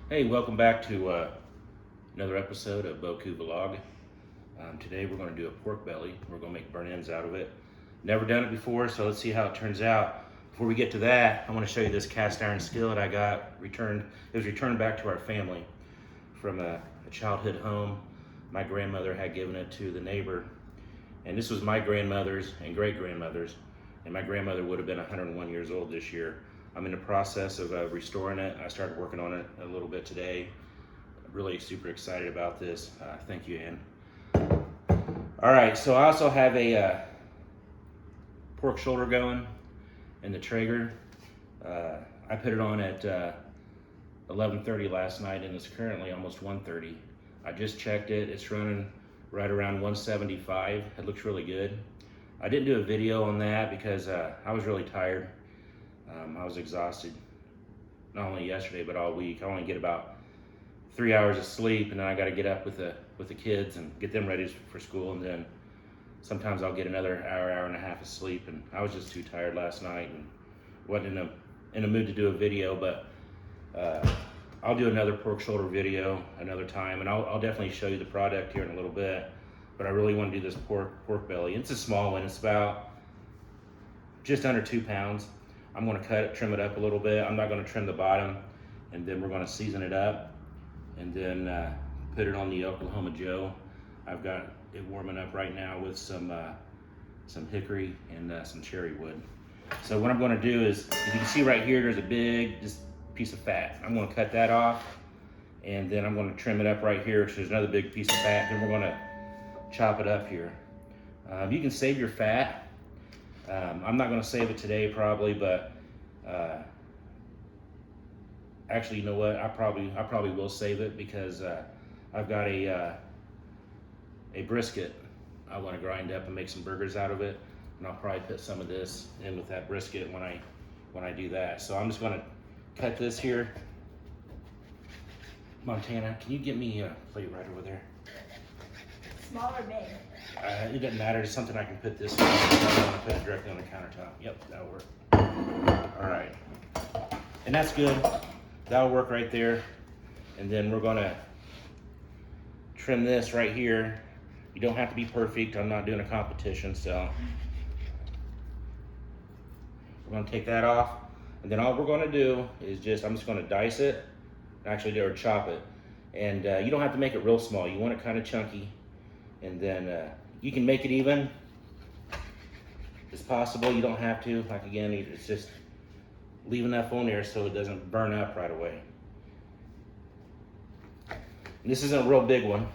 Hey, welcome back to another episode of Boku Vlog. Today we're going to do a pork belly. We're going to make burnt ends out of it. Never done it before, so let's see how it turns out. Before we get to that, I want to show you this cast iron skillet I got returned. It was returned back to our family from a childhood home. My grandmother had given it to the neighbor, and this was my grandmother's and great-grandmother's, and my grandmother would have been 101 years old this year. I'm in the process of restoring it. I started working on it a little bit today. Really super excited about this. Thank you, Ann. All right, so I also have a pork shoulder going in the Traeger. I put it on at 11:30 last night, and it's currently almost 1:30. I just checked it. It's running right around 175. It looks really good. I didn't do a video on that because I was really tired. I was exhausted, not only yesterday, but all week. I only get about 3 hours of sleep, and then I got to get up with the kids and get them ready for school, and then sometimes I'll get another hour and a half of sleep, and I was just too tired last night and wasn't in a mood to do a video, but I'll do another pork shoulder video another time, and I'll definitely show you the product here in a little bit, but I really want to do this pork belly. It's a small one. It's about just under 2 pounds. I'm going to trim it up a little bit. I'm not going to trim the bottom, and then we're going to season it up and then put it on the Oklahoma Joe. I've got it warming up right now with some hickory and some cherry wood. So what I'm going to do is, if you can see right here, there's a big just piece of fat. I'm going to cut that off, and then I'm going to trim it up right here. So there's another big piece of fat. Then we're going to chop it up here. You can save your fat. I'm not going to save it today probably, but actually, you know what? I probably will save it because I've got a brisket I want to grind up and make some burgers out of it, and I'll probably put some of this in with that brisket when I do that. So I'm just going to cut this here. Montana, can you get me a plate right over there? Small or big? It doesn't matter. It's something I can put this on. I want to put it directly on the countertop. Yep, that'll work. All right. And that's good. That'll work right there. And then we're going to trim this right here. You don't have to be perfect. I'm not doing a competition, so we're going to take that off. And then all we're going to do is I'm just going to dice it, or chop it. And you don't have to make it real small. You want it kind of chunky. And then you can make it even as possible. You don't have to. Like again, it's just leave enough on there so it doesn't burn up right away. And this isn't a real big one.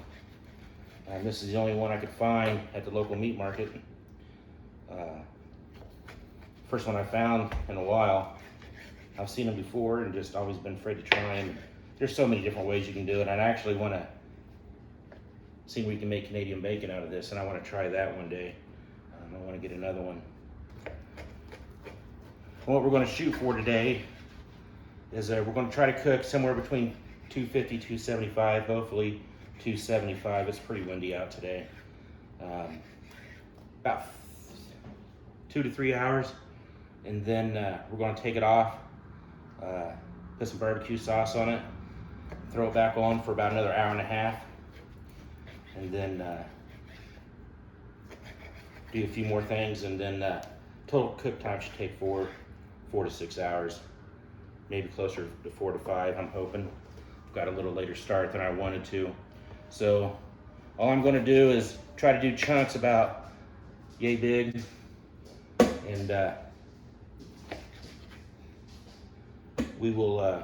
This is the only one I could find at the local meat market. First one I found in a while. I've seen them before and just always been afraid to try them. There's so many different ways you can do it. I actually want to see if we can make Canadian bacon out of this, and I want to try that one day. I want to get another one. What we're going to shoot for today is we're going to try to cook somewhere between 250, 275, hopefully 275. It's pretty windy out today. About 2 to 3 hours, and then we're going to take it off, put some barbecue sauce on it, throw it back on for about another hour and a half, and then do a few more things, and then total cook time should take 4 to 6 hours, maybe closer to 4 to 5. I'm hoping. Got a little later start than I wanted to, so all I'm going to do is try to do chunks about yay big, and we will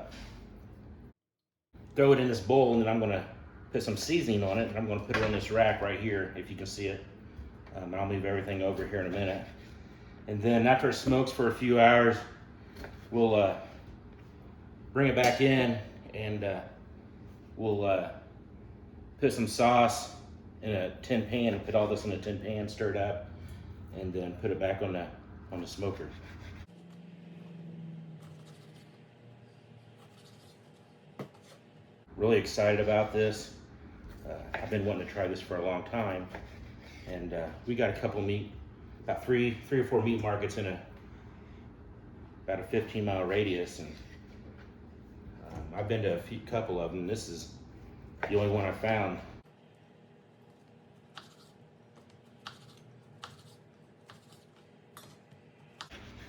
throw it in this bowl, and then I'm going to put some seasoning on it, and I'm going to put it on this rack right here, if you can see it. And I'll move everything over here in a minute. And then after it smokes for a few hours, we'll bring it back in, and we'll put some sauce in a tin pan and put all this in a tin pan, stir it up, and then put it back on the smoker. Really excited about this. I've been wanting to try this for a long time, and we got a couple about three or four meat markets in about a 15-mile radius, and I've been to a couple of them. This is the only one I found.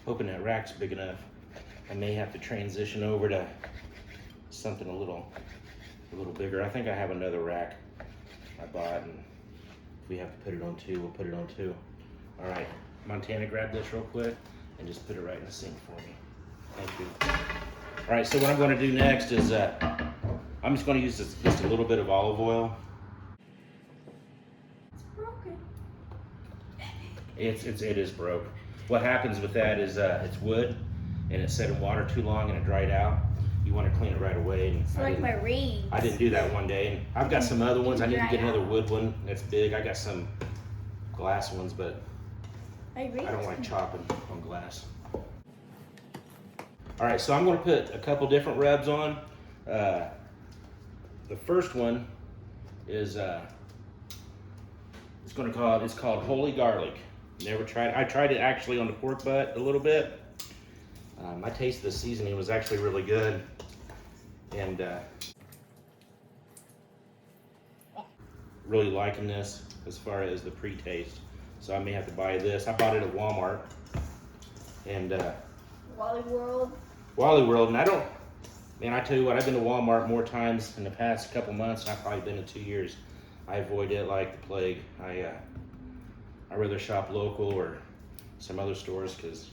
Hoping that rack's big enough. I may have to transition over to something a little bigger. I think I have another rack I bought, and if we have to put it on two, we'll put it on two. All right, Montana, grab this real quick and just put it right in the sink for me. Thank you. All right, so what I'm going to do next is I'm just going to use just a little bit of olive oil. It's broken. It is broke. What happens with that is it's wood, and it set in water too long and it dried out. You want to clean it right away. And It's like my ring. I didn't do that one day, and I've got some other ones. I need to get another wood one that's big. I got some glass ones, but I don't like chopping on glass. All right, so I'm going to put a couple different rubs on. The first one is it's called Holy Garlic. Never tried. I tried it actually on the pork butt a little bit. I tasted the seasoning was actually really good, and really liking this as far as the pre-taste. So I may have to buy this. I bought it at Walmart and Wally World. And I tell you what, I've been to Walmart more times in the past couple months than I've probably been in 2 years. I avoid it like the plague. I rather shop local or some other stores because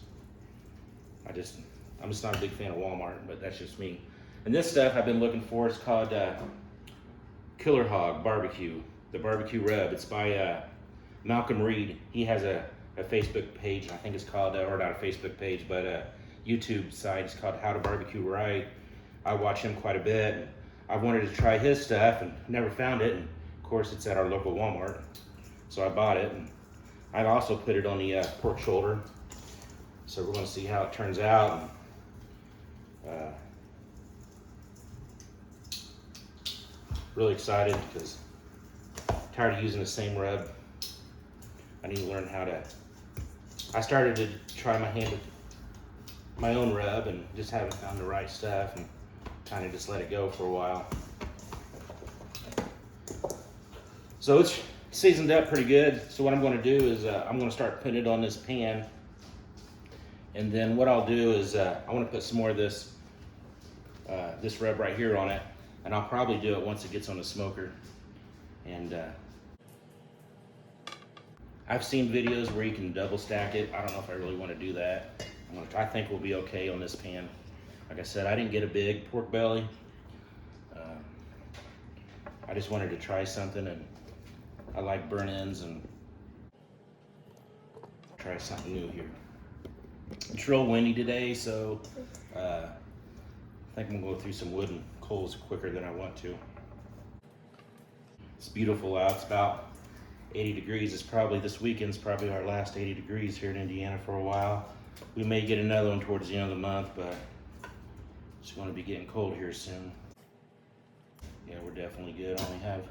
I'm just not a big fan of Walmart, but that's just me. And this stuff I've been looking for, it's called Killer Hog Barbecue, the barbecue rub. It's by Malcolm Reed. He has a Facebook page, I think it's called, or not a Facebook page, but a YouTube site. It's called How to Barbecue Right. I watch him quite a bit. And I wanted to try his stuff and never found it. And of course, it's at our local Walmart. So I bought it. And I also put it on the pork shoulder. So we're going to see how it turns out. And, really excited because I'm tired of using the same rub. I need to learn how to. I started to try my hand with my own rub and just haven't found the right stuff and kind of just let it go for a while. So it's seasoned up pretty good. So what I'm going to do is I'm going to start putting it on this pan. And then what I'll do is I want to put some more of this rub right here on it. And I'll probably do it once it gets on the smoker. And I've seen videos where you can double stack it. I don't know if I really want to do that. I think we'll be okay on this pan. Like I said, I didn't get a big pork belly. I just wanted to try something, and I like burn ends and try something new here. It's real windy today, so I think I'm gonna go through some wood and coals quicker than I want to. It's beautiful out. It's about 80 degrees. This weekend's probably our last 80 degrees here in Indiana for a while. We may get another one towards the end of the month, but it's going to be getting cold here soon. Yeah, we're definitely good. Only have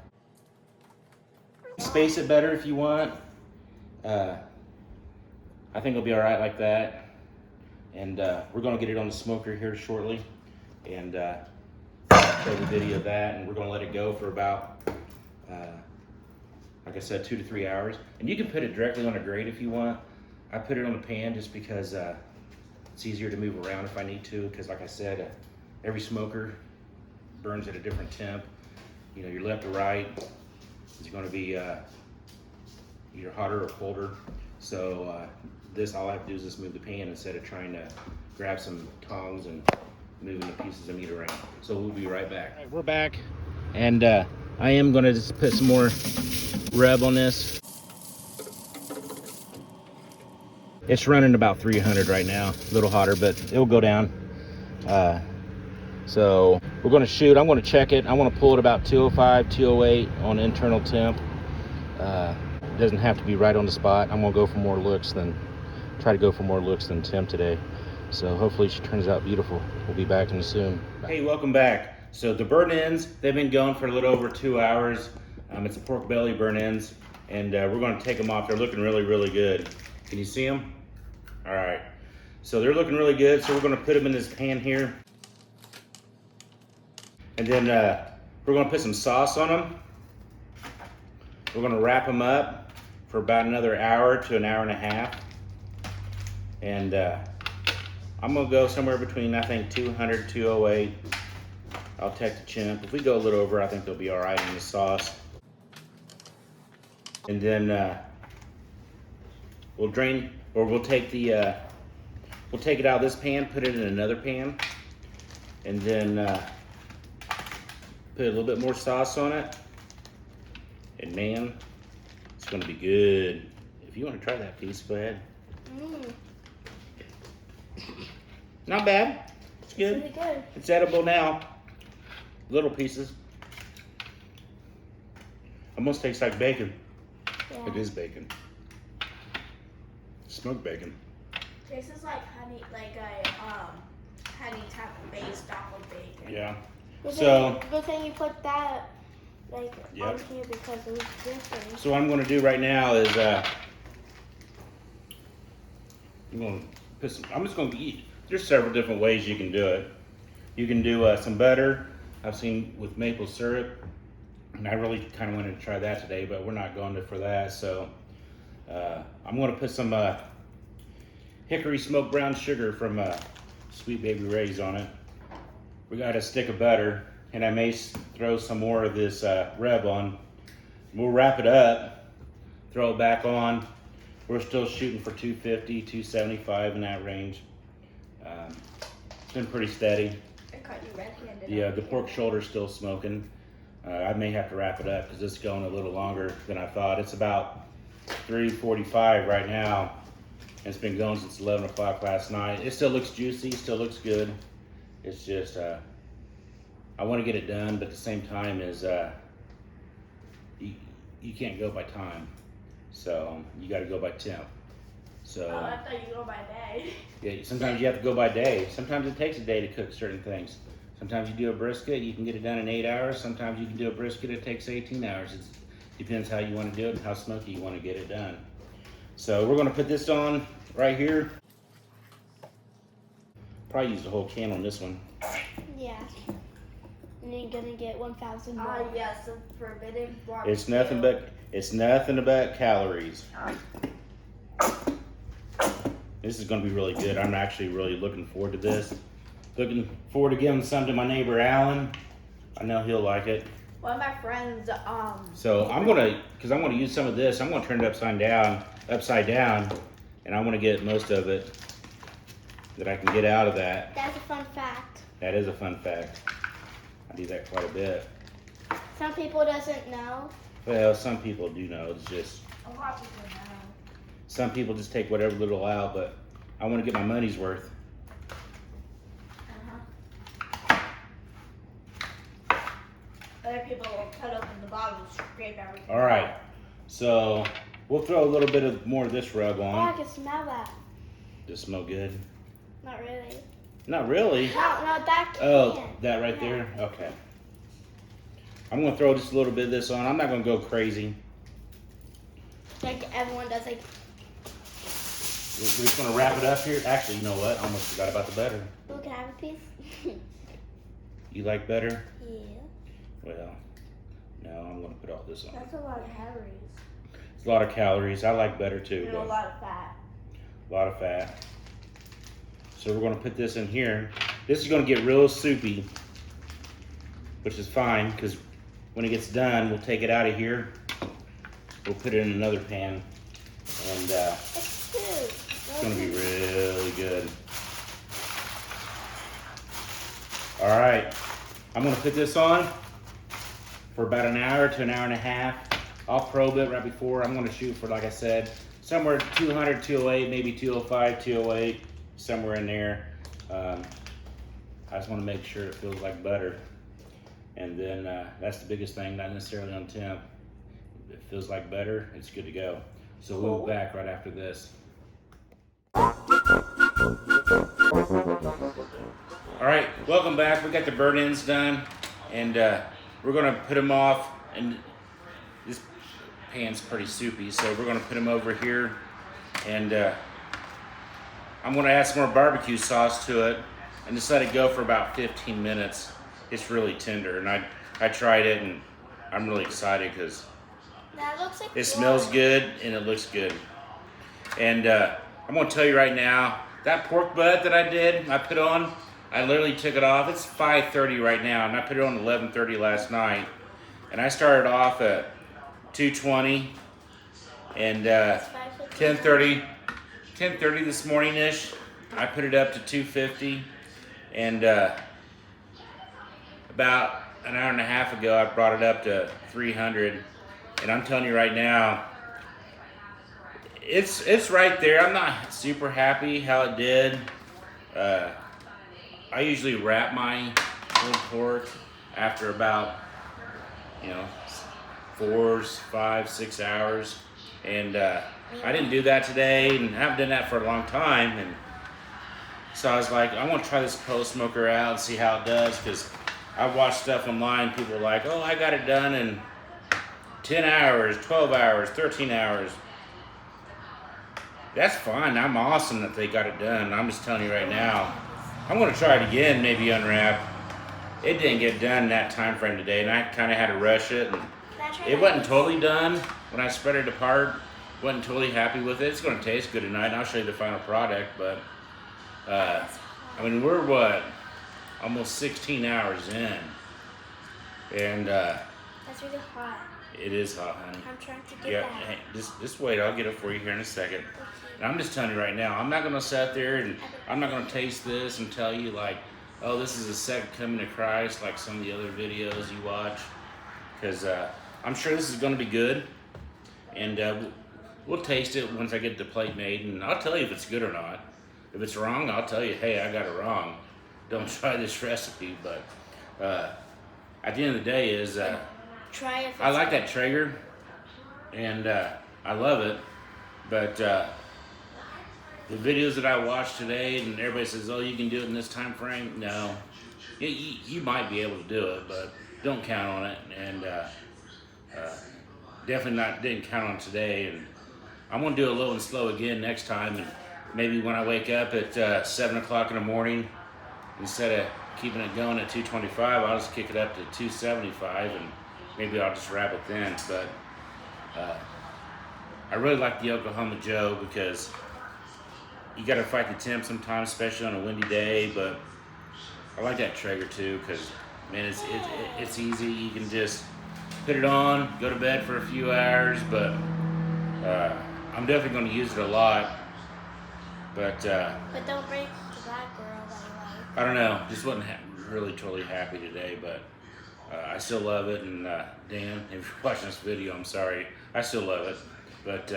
space it better if you want. I think it'll be all right like that. And we're going to get it on the smoker here shortly, and show the video of that. And we're going to let it go for about, like I said, 2 to 3 hours. And you can put it directly on a grate if you want. I put it on the pan just because it's easier to move around if I need to. Because like I said, every smoker burns at a different temp. You know, your left or right is going to be either hotter or colder. So this, all I have to do is just move the pan instead of trying to grab some tongs and moving the pieces of meat around. So we'll be right back. All right, we're back, and I am going to just put some more rub on this. It's running about 300 right now, a little hotter, but it'll go down. So we're going to shoot. I'm going to check it. I want to pull it about 205, 208 on internal temp. It doesn't have to be right on the spot. I'm going to try to go for more looks than temp today. So hopefully she turns out beautiful. We'll be back in soon. Hey, welcome back. So the burn ends, they've been going for a little over 2 hours. It's a pork belly burn ends, and we're going to take them off. They're looking really, really good. Can you see them? All right. So they're looking really good. So we're going to put them in this pan here. And then we're gonna put some sauce on them. We're gonna wrap them up for about another hour to an hour and a half. And I'm gonna go somewhere between, I think, 200, 208. I'll check the chimp. If we go a little over, I think they'll be all right in the sauce. And then we'll drain, or we'll take the, we'll take it out of this pan, put it in another pan, and then put a little bit more sauce on it. And man, it's gonna be good. If you wanna try that piece, go ahead. Not bad. It's good. Pretty good. It's edible now. Little pieces. Almost tastes like bacon. Yeah. It is bacon. Smoked bacon. Tastes like honey, like a honey type of based off of bacon. Yeah. Good thing you put that like Yep. on here because it was different. So what I'm going to do right now is I'm going to put some. I'm just going to eat. There's several different ways you can do it. You can do some butter. I've seen with maple syrup, and I really kind of wanted to try that today, but we're not going to for that. So I'm going to put some hickory smoked brown sugar from Sweet Baby Ray's on it. We got a stick of butter, and I may throw some more of this Reb on. We'll wrap it up, throw it back on. We're still shooting for 250, 275 in that range. It's been pretty steady. I caught you red-handed. Yeah, the pork shoulder's still smoking. I may have to wrap it up because it's going a little longer than I thought. It's about 3:45 right now. It's been going since 11 o'clock last night. It still looks juicy, still looks good. It's just, I want to get it done, but at the same time is, you can't go by time. So you got to go by temp. So Oh, I thought you go by day. yeah, sometimes you have to go by day. Sometimes it takes a day to cook certain things. Sometimes you do a brisket, you can get it done in 8 hours. Sometimes you can do a brisket, it takes 18 hours. It depends how you want to do it and how smoky you want to get it done. So we're going to put this on right here. Probably use the whole can on this one. Yeah. And you're gonna get 1,000 more. Yes, the forbidden barbecue. It's nothing but calories. This is going to be really good. I'm actually really looking forward to this. Looking forward to giving some to my neighbor Alan. I know he'll like it. One of my friends, So I'm gonna, because I want to use some of this. I'm gonna turn it upside down, and I want to get most of it that I can get out of that. That's a fun fact. That is a fun fact. I do that quite a bit. Some people doesn't know. Well, some people do know. It's just A lot of people know. some people just take whatever little out, but I want to get my money's worth. Other people will cut open the bottle and scrape everything. All right, so we'll throw a little bit of more of this rub Oh, I on. can smell that. Does it smell good? Not really. Not really. No, that can. Oh, that right Yeah. there? Okay. I'm gonna throw just a little bit of this on. I'm not gonna go crazy. Like everyone does, like, We're just gonna wrap it up here. Actually, you know what? I almost forgot about the butter. oh, can I have a piece? You like butter? Yeah. Well, no, I'm gonna put all this on. That's a lot of calories. It's a lot of calories. I like butter too, And but a lot of fat. a lot of fat. So we're gonna put this in here. This is gonna get real soupy, which is fine, because when it gets done, we'll take it out of here. We'll put it in another pan, and It's two. it's gonna be really good. All right, I'm gonna put this on for about an hour to an hour and a half. I'll probe it right before. I'm gonna shoot for, like I said, somewhere 200, 208, maybe 205, 208, somewhere in there. I just wanna make sure it feels like butter. And then that's the biggest thing, not necessarily on temp. If it feels like butter, it's good to go. So we'll be back right after this. All right, welcome back. We got the burnt ends done, and we're gonna put them off. And this pan's pretty soupy, so we're gonna put them over here. And I'm gonna add some more barbecue sauce to it, and just let it go for about 15 minutes. it's really tender. And I tried it, and I'm really excited because That looks like it smells good and it looks good. And I'm gonna tell you right now, that pork butt that I put on, I literally took it off. It's 5:30 right now, and I put it on 11:30 last night. And I started off at 220, and 10:30 this morning-ish, I put it up to 250, and about an hour and a half ago, I brought it up to 300. And I'm telling you right now, it's right there. I'm not super happy how it did. I usually wrap my pulled pork after about 4, 5, 6 hours, and I didn't do that today, and I haven't done that for a long time. And so I was like, I want to try this Pro Smoker out and see how it does, because I watched stuff online. People are like, oh, I got it done in 10 hours, 12 hours, 13 hours. That's fine. I'm awesome that they got it done. I'm just telling you right now, I'm going to try it again, maybe unwrap. It didn't get done that time frame today, and I kind of had to rush it. And it wasn't totally done when I spread it apart. Wasn't totally happy with it. It's going to taste good tonight, and I'll show you the final product. But I mean, we're almost 16 hours in, and that's really hot. It is hot, honey. I'm trying to get that. Hey, just wait. I'll get it for you here in a second. And I'm just telling you right now, I'm not going to sit there and I'm not going to taste this and tell you like, oh, this is the second coming of Christ, like some of the other videos you watch. Because I'm sure this is going to be good. And we'll taste it once I get the plate made. And I'll tell you if it's good or not. If it's wrong, I'll tell you, hey, I got it wrong. Don't try this recipe. But at the end of the day is, try it. I like that Traeger. And I love it. But the videos that I watched today, and everybody says, oh, you can do it in this time frame. No, you might be able to do it, but don't count on it. And definitely didn't count on today. And I'm gonna do it low and slow again next time. And maybe when I wake up at 7 o'clock in the morning, instead of keeping it going at 225, I'll just kick it up to 275, and maybe I'll just wrap it then. But I really like the Oklahoma Joe because you got to fight the temp sometimes, especially on a windy day. But I like that Traeger too because, man, it's easy. You can just put it on, go to bed for a few hours. But I'm definitely going to use it a lot. But don't break the black girl that you like. I don't know. Just wasn't really totally happy today. But I still love it. And Dan, if you're watching this video, I'm sorry. I still love it. But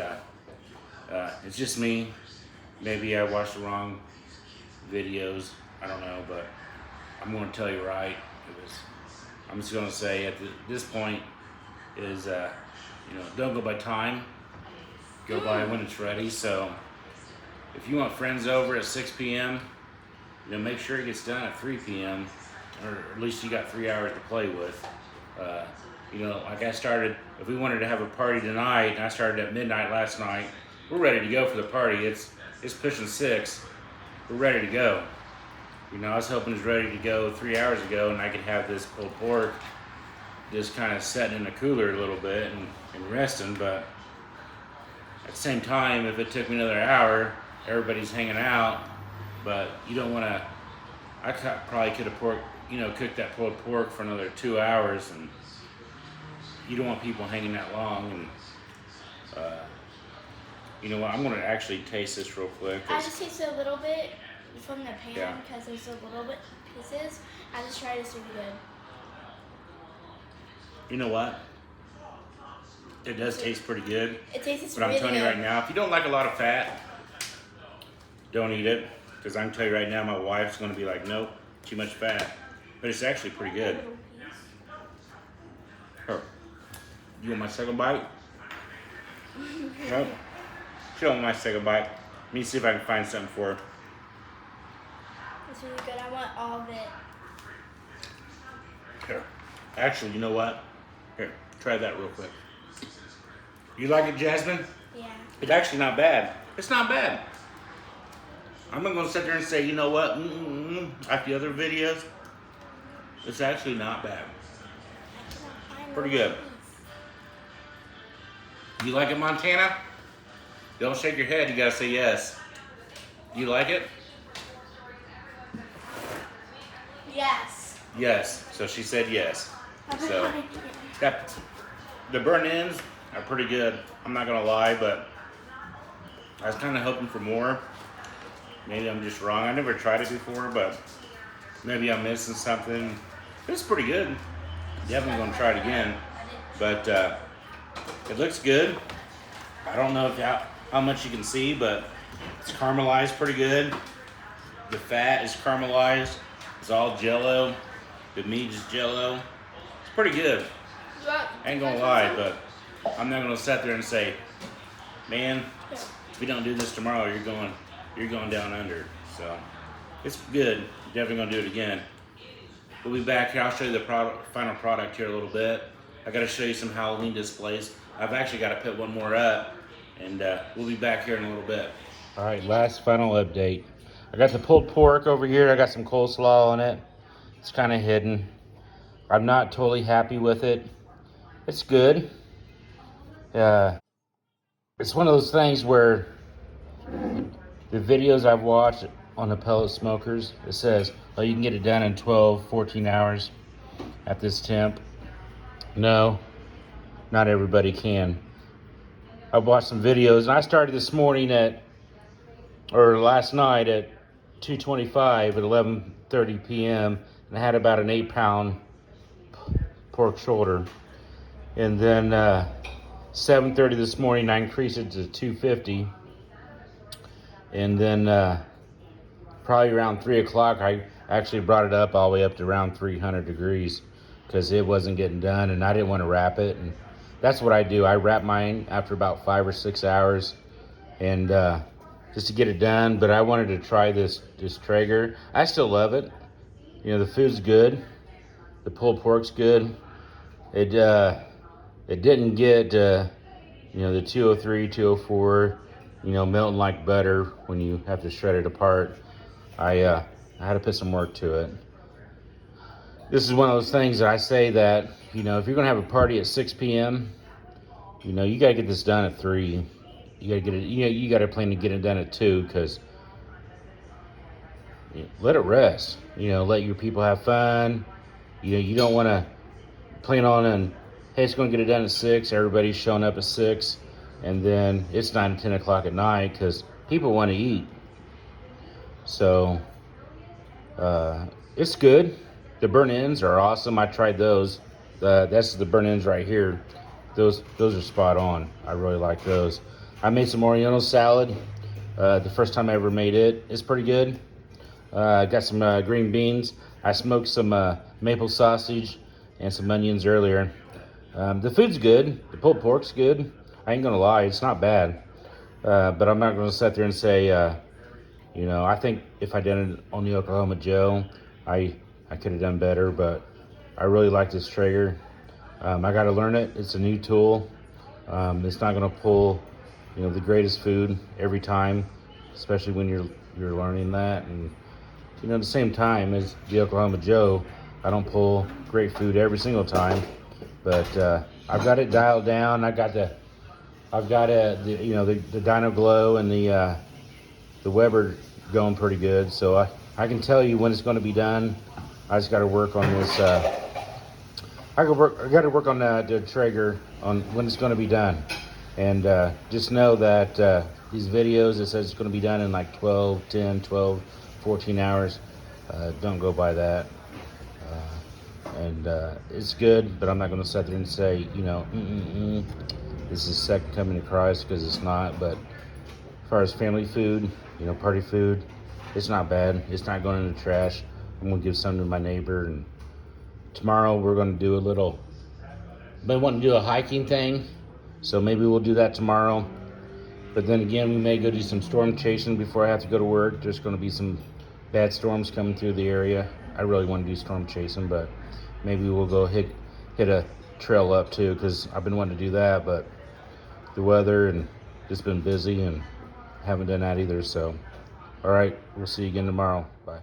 it's just me. Maybe I watched the wrong videos. I don't know, but I'm going to tell you right. I'm just going to say at this point is, don't go by time. Go by when it's ready. So if you want friends over at 6 p.m., make sure it gets done at 3 p.m. or at least you got 3 hours to play with. Like I started, if we wanted to have a party tonight, and I started at midnight last night, we're ready to go for the party. It's pushing 6. We're ready to go. I was hoping it was ready to go 3 hours ago, and I could have this pulled pork just kind of sitting in the cooler a little bit and resting. But at the same time, if it took me another hour, everybody's hanging out. But you don't want to. I probably could have cooked that pulled pork for another 2 hours, and you don't want people hanging that long. And you know what? I'm gonna actually taste this real quick. I just tasted a little bit from the pan because there's a little bit pieces. I just tried this to be good. You know what? It does taste pretty good. It tastes but really I'm telling you good. right now, if you don't like a lot of fat, don't eat it. Because I can tell you right now, my wife's gonna be like, nope, too much fat. But it's actually pretty good. Here. You want my second bite? Nope. She don't want my second bite. Let me see if I can find something for her. It's really good. I want all of it. Here. Actually, you know what? Here, try that real quick. You like it, Jasmine? Yeah. It's actually not bad. It's not bad. I'm not gonna sit there and say, you know what? Like the other videos, It's actually not bad. Pretty good. You like it, Montana? Don't shake your head, you gotta say yes. Do you like it? Yes. Yes. So she said yes. I've been So wanting to get it. the burnt ends are pretty good. I'm not gonna lie, but I was kind of hoping for more. Maybe I'm just wrong. I never tried it before, but maybe I'm missing something. It's pretty good. Definitely gonna try it again. But it looks good. I don't know if how much you can see, but it's caramelized pretty good. The fat is caramelized. It's all Jello. The meat is Jello. It's pretty good. I ain't gonna lie, but I'm not gonna sit there and say, man, if we don't do this tomorrow, you're going down under. So it's good. Definitely gonna do it again. We'll be back here. I'll show you the final product here a little bit. I gotta show you some Halloween displays. I've actually got to put one more up, and we'll be back here in a little bit. All right, last final update. I got the pulled pork over here. I got some coleslaw on it. It's kind of hidden. I'm not totally happy with it. It's good. It's one of those things where the videos I've watched on the pellet smokers, it says, oh, you can get it done in 12, 14 hours at this temp. No, not everybody can. I've watched some videos, and I started this morning last night at 2:25 at 11:30 p.m. and I had about an 8-pound pork shoulder. And then 7:30 this morning, I increased it to 250. And then probably around 3 o'clock, I actually brought it up all the way up to around 300 degrees because it wasn't getting done, and I didn't want to wrap it. And that's what I do. I wrap mine after about 5 or 6 hours, and just to get it done. But I wanted to try this Traeger. I still love it. You know, the food's good. The pulled pork's good. It didn't get the 203, 204, melting like butter when you have to shred it apart. I had to put some work to it. This is one of those things that I say that, if you're gonna have a party at 6 p.m., you gotta get this done at 3. You gotta get it. You gotta plan to get it done at 2 because let it rest. Let your people have fun. You don't want to plan on and hey, it's going to get it done at 6. Everybody's showing up at 6, and then it's 9 to 10 o'clock at night because people want to eat. So it's good. The burnt ends are awesome. I tried those. That's the burnt ends right here. Those are spot on. I really like those. I made some Oriental salad. The first time I ever made it. It's pretty good. Got some green beans. I smoked some maple sausage and some onions earlier. The food's good. The pulled pork's good. I ain't gonna lie, it's not bad. But I'm not gonna sit there and say, I think if I did it on the Oklahoma Joe, I could have done better. But I really like this Traeger. I got to learn it. It's a new tool. It's not gonna pull, the greatest food every time, especially when you're learning that. And at the same time as the Oklahoma Joe, I don't pull great food every single time. But I've got it dialed down. I've got the Dino Glow and the Weber going pretty good. So I can tell you when it's going to be done. I just got to work on this. I got to work on the Traeger on when it's going to be done. And just know that these videos, it says it's going to be done in like 12, 10, 12, 14 hours. Don't go by that. And it's good, but I'm not going to sit there and say, this is second coming to Christ, because it's not. But as far as family food, party food, it's not bad. It's not going in the trash. I'm going to give some to my neighbor. And tomorrow we're going to do been wanting to do a hiking thing, so maybe we'll do that tomorrow. But then again, we may go do some storm chasing before I have to go to work. There's going to be some bad storms coming through the area. I really want to do storm chasing, but maybe we'll go hit a trail up too, because I've been wanting to do that, but the weather and just been busy and haven't done that either. So, all right, we'll see you again tomorrow. Bye.